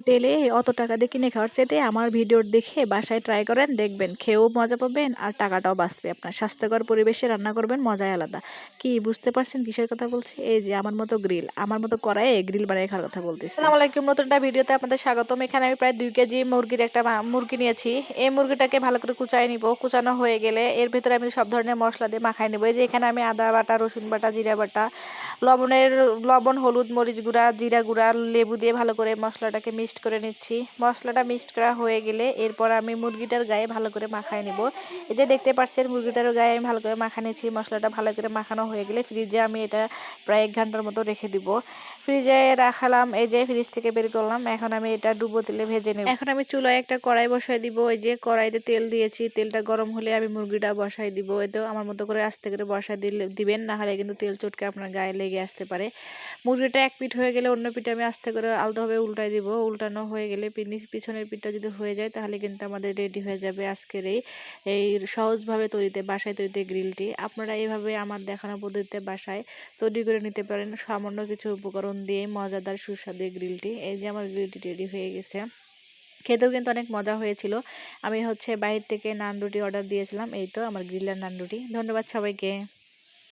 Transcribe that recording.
হোটেলে অত টাকা দিয়ে কিনে খাওয়ার চাইতে আমার ভিডিও দেখে বাসায় ট্রাই করেন, দেখবেন খেয়েও মজা পাবেন আর টাকাটাও বাঁচবে আপনার। স্বাস্থ্যকর পরিবেশে রান্না করবেন, মজাই আলাদা। কি বুঝতে পারছেন কিসের কথা বলছি? এই যে আমার মতো গ্রিল, আমার মতো কড়াইয়ে গ্রিল বানিয়ে খাওয়ার কথা বলতেছি। আসসালামু আলাইকুম, নতুন একটা ভিডিওতে আপনাদের স্বাগতম। এখানে আমি প্রায় 2 কেজি মুরগির একটা মুরগি নিয়েছি। এই মুরগিটাকে ভালো করে কুচাই নিব। কুচানো হয়ে গেলে এর ভেতরে আমি সব ধরনের মশলা দিয়ে মাখাই নেব। এই যে এখানে আমি আদা বাটা, রসুন বাটা, জিরা বাটা, লবণ, হলুদ, মরিচ গুঁড়া, জিরা গুঁড়া, লেবু দিয়ে ভালো করে মশলাটাকে মিক্সড করে নিচ্ছি। মশলাটা মিক্সড করা হয়ে গেলে এরপর আমি মুরগিটার গায়ে ভালো করে মাখায় নিব। এই যে দেখতে পাচ্ছেন মুরগিটার গায়ে আমি ভালো করে মাখা নিয়েছি। মশলাটা ভালো করে মাখানো হয়ে গেলে ফ্রিজে আমি এটা প্রায় 1 ঘন্টার মতো রেখে দিব। ফ্রিজে রাখালাম, এই যে ফ্রিজ থেকে বের করলাম। এখন আমি এটা ডুবো তেলে ভেজে নেব। এখন আমি চুলায় একটা কড়াই বসাই দিব। এই যে কড়াইতে তেল দিয়েছি, তেলটা গরম হলে আমি মুরগিটা বসাই দিব। এতেও আমার মতো করে আস্তে করে বসাই দিবেন, না হলে কিন্তু তেল চটকে আপনার গায়ে লেগে আসতে পারে। মুরগিটা এক পিঠ হয়ে গেলে অন্য পিঠে আমি আস্তে করে আলতোভাবে উল্টাই দিব। উল্টানো হয়ে গেলে পিছনের পিঠটা যদি হয়ে যায় তাহলে কিন্তু আমাদের রেডি হয়ে যাবে আজকের এই সহজভাবে বাসায় তৈরিতে গ্রিলটি। আপনারা এইভাবে আমার দেখানো পদ্ধতিতে বাসায় তৈরি করে নিতে পারেন সামান্য কিছু উপকরণ দিয়ে মজাদার সুস্বাদু গ্রিলটি। এই যে আমার গ্রিলটি রেডি হয়ে গেছে। খেতেও কিন্তু অনেক মজা হয়েছিল। আমি বাইরে থেকে নান রুটি অর্ডার দিয়েছিলাম। এই তো আমার গ্রিল আর নান রুটি। ধন্যবাদ সবাইকে।